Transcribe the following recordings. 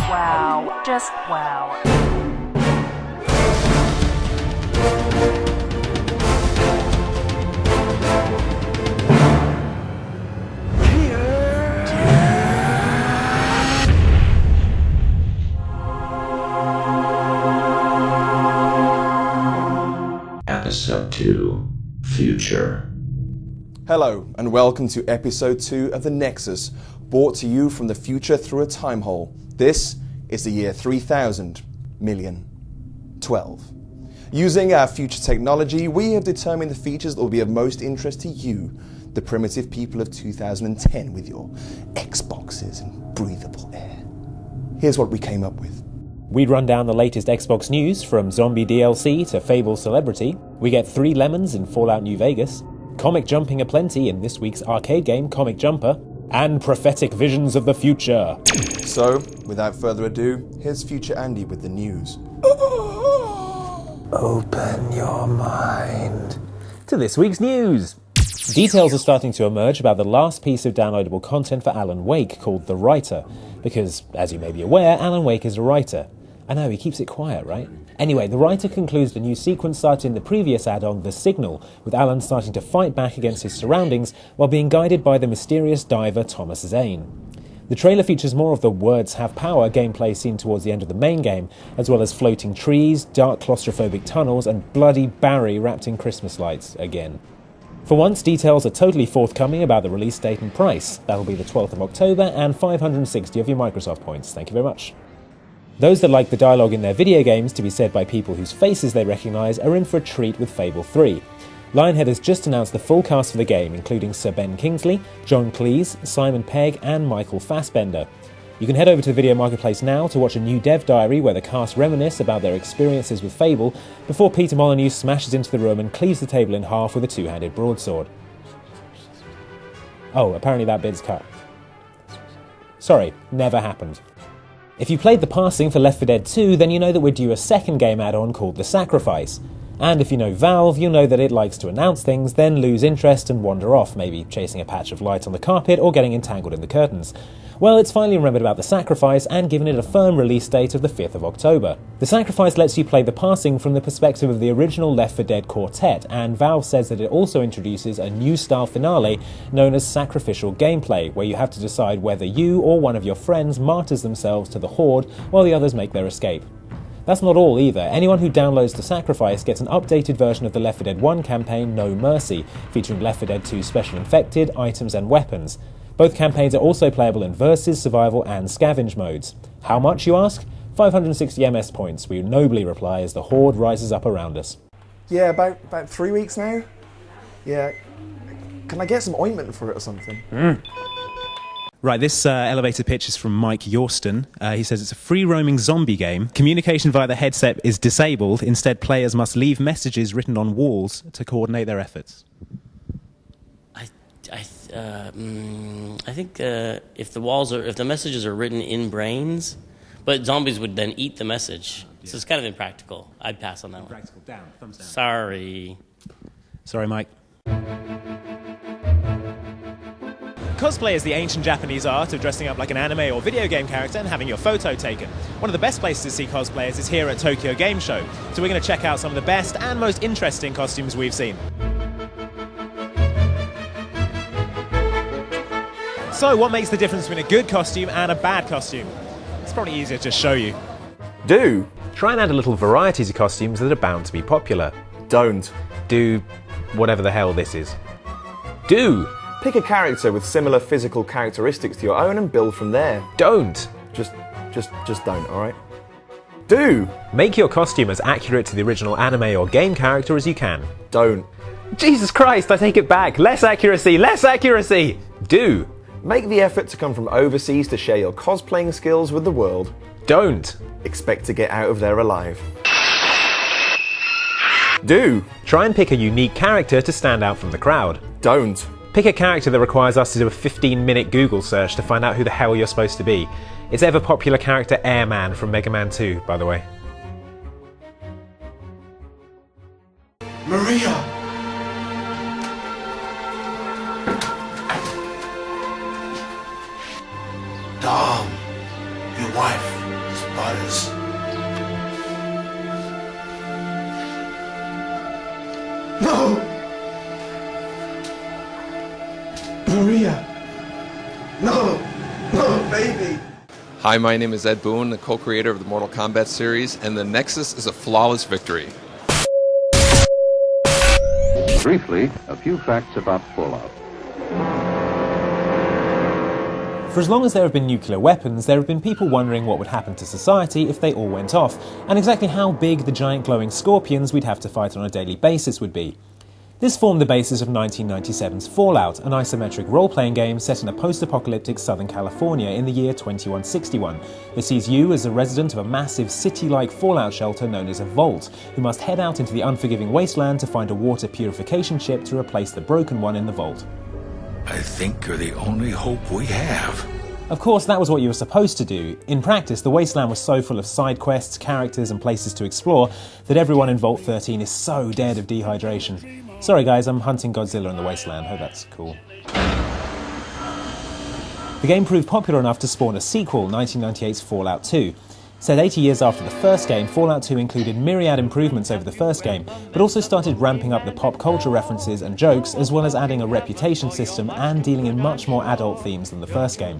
Wow. Just wow. Episode 2, Future. Hello, and welcome to Episode 2 of the NExUS, brought to you from the future through a time hole. This is the year 3000,000,012. Using our future technology, we have determined the features that will be of most interest to you, the primitive people of 2010 with your Xboxes and breathable air. Here's what we came up with. We'd run down the latest Xbox news, from zombie DLC to Fable celebrity. We get 3 lemons in Fallout New Vegas, comic jumping aplenty in this week's arcade game Comic Jumper, and prophetic visions of the future. So, without further ado, here's Future Andy with the news. Open your mind to this week's news. Details are starting to emerge about the last piece of downloadable content for Alan Wake, called The Writer. Because, as you may be aware, Alan Wake is a writer. I know, he keeps it quiet, right? Anyway, The Writer concludes the new sequence started in the previous add-on, The Signal, with Alan starting to fight back against his surroundings while being guided by the mysterious diver Thomas Zane. The trailer features more of the words have power gameplay seen towards the end of the main game, as well as floating trees, dark claustrophobic tunnels, and bloody Barry wrapped in Christmas lights again. For once, details are totally forthcoming about the release date and price. That'll be the 12th of October and 560 of your Microsoft points. Thank you very much. Those that like the dialogue in their video games to be said by people whose faces they recognise are in for a treat with Fable 3. Lionhead has just announced the full cast for the game, including Sir Ben Kingsley, John Cleese, Simon Pegg and Michael Fassbender. You can head over to the Video Marketplace now to watch a new dev diary where the cast reminisce about their experiences with Fable before Peter Molyneux smashes into the room and cleaves the table in half with a 2-handed broadsword. Oh, apparently that bit's cut. Sorry, never happened. If you played the passing for Left 4 Dead 2, then you know that we're due a second game add-on called The Sacrifice. And if you know Valve, you'll know that it likes to announce things, then lose interest and wander off, maybe chasing a patch of light on the carpet or getting entangled in the curtains. Well, it's finally remembered about The Sacrifice and given it a firm release date of the 5th of October. The Sacrifice lets you play the passing from the perspective of the original Left 4 Dead quartet, and Valve says that it also introduces a new style finale known as sacrificial gameplay, where you have to decide whether you or one of your friends martyrs themselves to the Horde while the others make their escape. That's not all either. Anyone who downloads The Sacrifice gets an updated version of the Left 4 Dead 1 campaign, No Mercy, featuring Left 4 Dead 2 special infected, items and weapons. Both campaigns are also playable in Versus, Survival and Scavenge modes. How much, you ask? 560 MS points, we nobly reply as the Horde rises up around us. Yeah, about 3 weeks now. Yeah. Can I get some ointment for it or something? Right, this elevator pitch is from Mike Yorston. He says it's a free-roaming zombie game. Communication via the headset is disabled. Instead, players must leave messages written on walls to coordinate their efforts. I think if the messages are written in brains, but zombies would then eat the message. So it's kind of impractical. I'd pass on that one. Practical, down, thumbs down. Sorry, Mike. Cosplay is the ancient Japanese art of dressing up like an anime or video game character and having your photo taken. One of the best places to see cosplayers is here at Tokyo Game Show. So we're going to check out some of the best and most interesting costumes we've seen. So, what makes the difference between a good costume and a bad costume? It's probably easier to just show you. Do. Try and add a little variety to costumes that are bound to be popular. Don't. Do whatever the hell this is. Do. Pick a character with similar physical characteristics to your own and build from there. Don't. Just don't, alright? Do. Make your costume as accurate to the original anime or game character as you can. Don't. Jesus Christ, I take it back. Less accuracy, less accuracy. Do. Make the effort to come from overseas to share your cosplaying skills with the world. Don't. Expect to get out of there alive. Do. Try and pick a unique character to stand out from the crowd. Don't. Pick a character that requires us to do a 15-minute Google search to find out who the hell you're supposed to be. It's ever popular character Airman from Mega Man 2, by the way. Maria! Dom, your wife. Maria. No, baby. Hi, my name is Ed Boon, the co-creator of the Mortal Kombat series, and the NExUS is a flawless victory. Briefly, a few facts about Fallout. For as long as there have been nuclear weapons, there have been people wondering what would happen to society if they all went off, and exactly how big the giant glowing scorpions we'd have to fight on a daily basis would be. This formed the basis of 1997's Fallout, an isometric role-playing game set in a post-apocalyptic Southern California in the year 2161 that sees you as a resident of a massive city-like fallout shelter known as a vault, who must head out into the unforgiving wasteland to find a water purification chip to replace the broken one in the vault. I think you're the only hope we have. Of course, that was what you were supposed to do. In practice, the wasteland was so full of side quests, characters and places to explore that everyone in Vault 13 is so dead of dehydration. Sorry guys, I'm hunting Godzilla in the wasteland. Hope that's cool. The game proved popular enough to spawn a sequel, 1998's Fallout 2. Set 80 years after the first game, Fallout 2 included myriad improvements over the first game, but also started ramping up the pop culture references and jokes, as well as adding a reputation system and dealing in much more adult themes than the first game.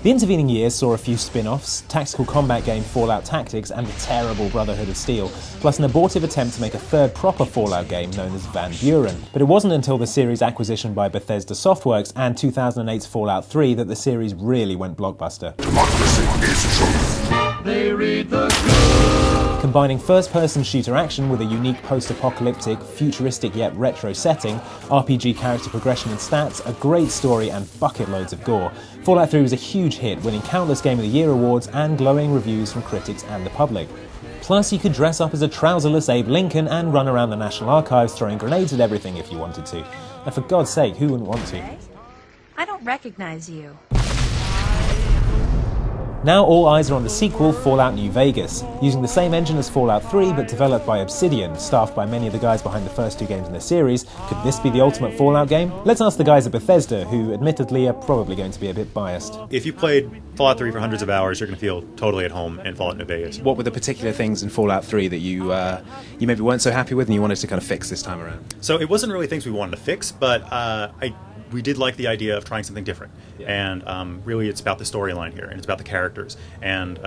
The intervening years saw a few spin-offs, tactical combat game Fallout Tactics and the terrible Brotherhood of Steel, plus an abortive attempt to make a third proper Fallout game known as Van Buren. But it wasn't until the series' acquisition by Bethesda Softworks and 2008's Fallout 3 that the series really went blockbuster. Democracy is truth. Combining first-person shooter action with a unique post-apocalyptic, futuristic yet retro setting, RPG character progression and stats, a great story and bucket loads of gore, Fallout 3 was a huge hit, winning countless Game of the Year awards and glowing reviews from critics and the public. Plus, you could dress up as a trouserless Abe Lincoln and run around the National Archives throwing grenades at everything if you wanted to. And for God's sake, who wouldn't want to? I don't recognize you. Now all eyes are on the sequel, Fallout New Vegas. Using the same engine as Fallout 3 but developed by Obsidian, staffed by many of the guys behind the first two games in the series, could this be the ultimate Fallout game? Let's ask the guys at Bethesda, who admittedly are probably going to be a bit biased. If you played Fallout 3 for hundreds of hours, you're going to feel totally at home in Fallout New Vegas. What were the particular things in Fallout 3 that you maybe weren't so happy with and you wanted to kind of fix this time around? So it wasn't really things we wanted to fix, but we did like the idea of trying something different. Yeah. And really it's about the storyline here, and it's about the characters. And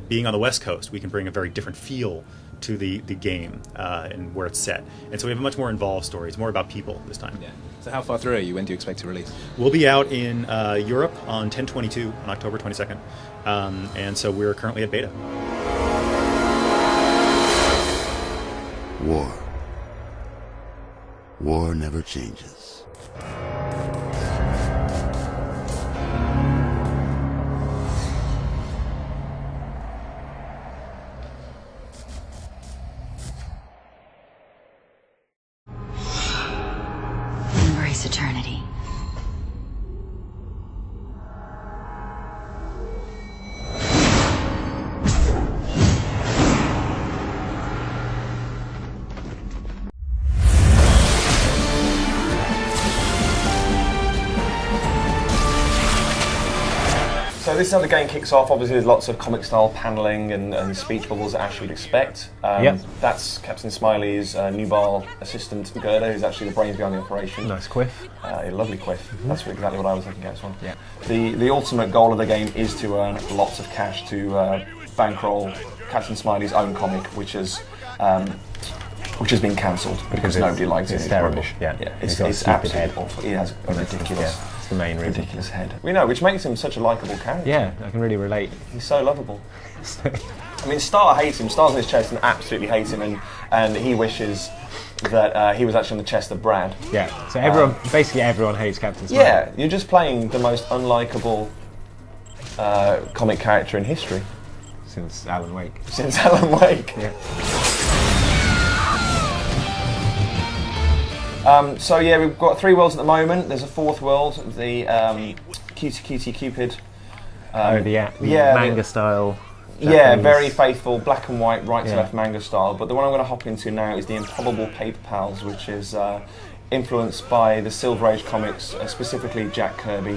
being on the West Coast, we can bring a very different feel to the game and where it's set. And so we have a much more involved story. It's more about people this time. Yeah. So how far through are you? When do you expect to release? We'll be out in Europe on 10/22 on October 22nd. And so we're currently at beta. War. War never changes. Embrace eternity. So this is how the game kicks off. Obviously there's lots of comic style paneling and speech bubbles that Ash would expect. That's Captain Smiley's Nubal assistant Gerda, who's actually the brains behind the operation. Nice quiff. A lovely quiff. That's exactly what I was looking at as well. Yeah. The ultimate goal of the game is to earn lots of cash to bankroll Captain Smiley's own comic, which has been cancelled because nobody likes it. It's terrible. Yeah. It's absolutely awful. He has a ridiculous. The main reason. Ridiculous head. We know, which makes him such a likeable character. Yeah, I can really relate. He's so lovable. I mean, Star hates him. Star's in his chest and absolutely hates him, and he wishes that he was actually on the chest of Brad. Yeah. So everyone, basically everyone hates Captain Smiley. Yeah, you're just playing the most unlikable comic character in history. Since Alan Wake. Since Alan Wake. Yeah. So yeah, we've got 3 worlds at the moment. There's a 4th world, the Cutie Cupid. The manga style. Japanese. Yeah, very faithful, black and white, right to left manga style. But the one I'm going to hop into now is the Improbable Paper Pals, which is influenced by the Silver Age comics, specifically Jack Kirby.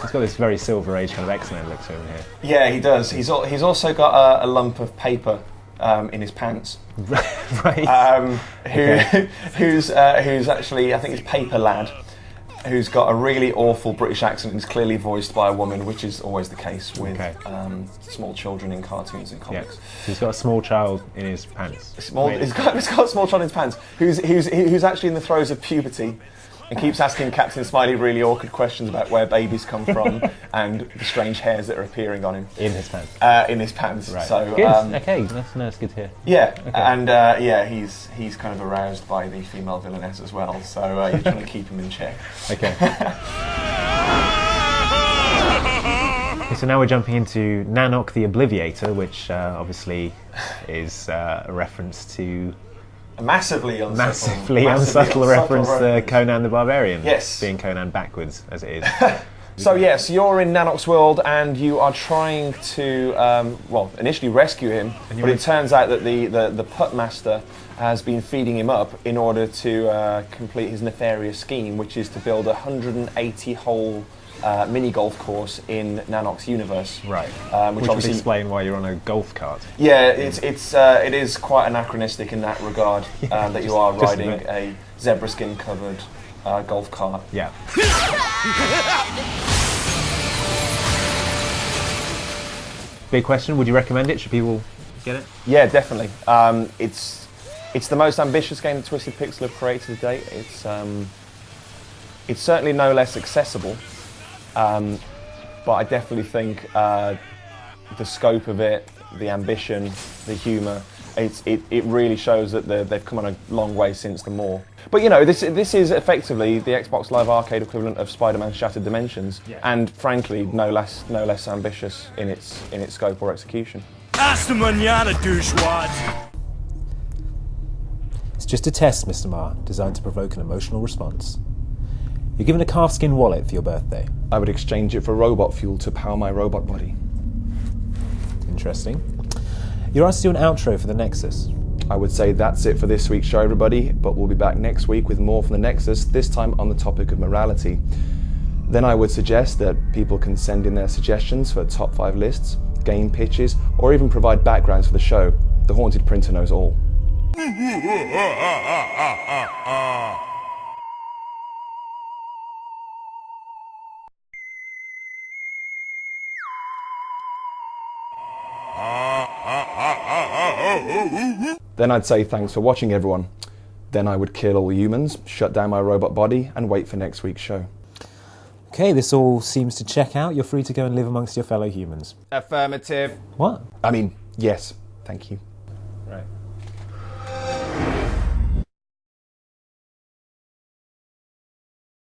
He's got this very Silver Age kind of X-Men look to him here. Yeah, he does. He's also got a lump of paper in his pants. Right. Who's actually, I think it's Paper Lad, who's got a really awful British accent and is clearly voiced by a woman, which is always the case with small children in cartoons and comics. Yeah. He's got a small child in his pants. He's got a small child in his pants who's actually in the throes of puberty and keeps asking Captain Smiley really awkward questions about where babies come from and the strange hairs that are appearing on him. In his pants. In his pants. Right. So, good. Okay, that's good to hear. Yeah, okay. And he's kind of aroused by the female villainess as well. So you're trying to keep him in check. Okay. So now we're jumping into Nanook the Obliviator, which obviously is a reference to a massively unsubtle reference to Conan the Barbarian. Yes. Being Conan backwards, as it is. So yes, you're in Nanook's world and you are trying to, initially rescue him, but it turns out that the Putt Master has been feeding him up in order to complete his nefarious scheme, which is to build a 180-hole mini golf course in Nanook's universe. Right. Which would explain why you're on a golf cart. Yeah, it is quite anachronistic in that regard, that you are riding a zebra skin covered golf cart. Yeah. Big question, would you recommend it? Should people get it? Yeah, definitely. It's the most ambitious game that Twisted Pixel have created to date. It's certainly no less accessible, but I definitely think the scope of it, the ambition, the humour, it really shows that they've come on a long way since the More. But you know, this is effectively the Xbox Live Arcade equivalent of Spider-Man Shattered Dimensions, and frankly, no less ambitious in its scope or execution. Hasta mañana, douchewads! It's just a test, Mr. Marr, designed to provoke an emotional response. You're given a calfskin wallet for your birthday. I would exchange it for robot fuel to power my robot body. Interesting. You're asked to do an outro for the NExUS. I would say that's it for this week's show, everybody, but we'll be back next week with more from the NExUS, this time on the topic of morality. Then I would suggest that people can send in their suggestions for top 5 lists, game pitches, or even provide backgrounds for the show. The Haunted Printer knows all. Then I'd say thanks for watching, everyone. Then I would kill all humans, shut down my robot body, and wait for next week's show. Okay, this all seems to check out. You're free to go and live amongst your fellow humans. Affirmative. What? I mean, yes, thank you. Right.